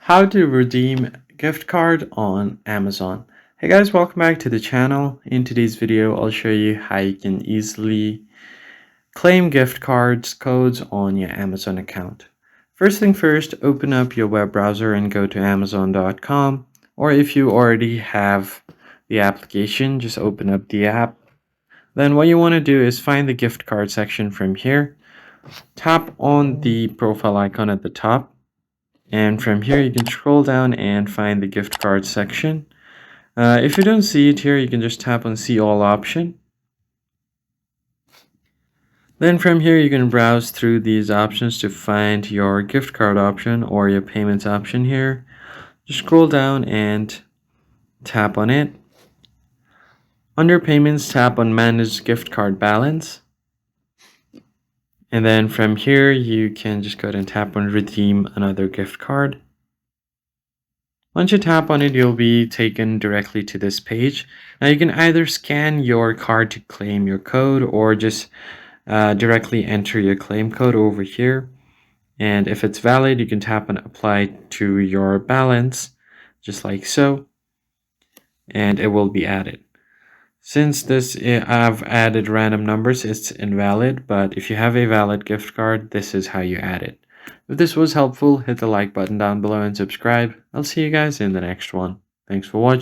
How to redeem gift card on Amazon. Hey guys, welcome back to the channel. In today's video, I'll show you how you can easily claim gift cards codes on your Amazon account. First thing first, open up your web browser and go to amazon.com, or if you already have the application, just open up the app. Then what you want to do is find the gift card section from here. Tap on the profile icon at the top. And from here, you can scroll down and find the gift card section. If you don't see it here, you can just tap on See All option. Then from here, you can browse through these options to find your gift card option or your payments option here. Just scroll down and tap on it. Under Payments, tap on Manage Gift Card Balance. And then from here, you can just go ahead and tap on Redeem Another Gift Card. Once you tap on it, you'll be taken directly to this page. Now you can either scan your card to claim your code or just directly enter your claim code over here. And if it's valid, you can tap on Apply to your balance, just like so, and it will be added. Since I've added random numbers, it's invalid, but if you have a valid gift card, this is how you add it. If this was helpful, hit the like button down below and subscribe. I'll see you guys in the next one. Thanks for watching.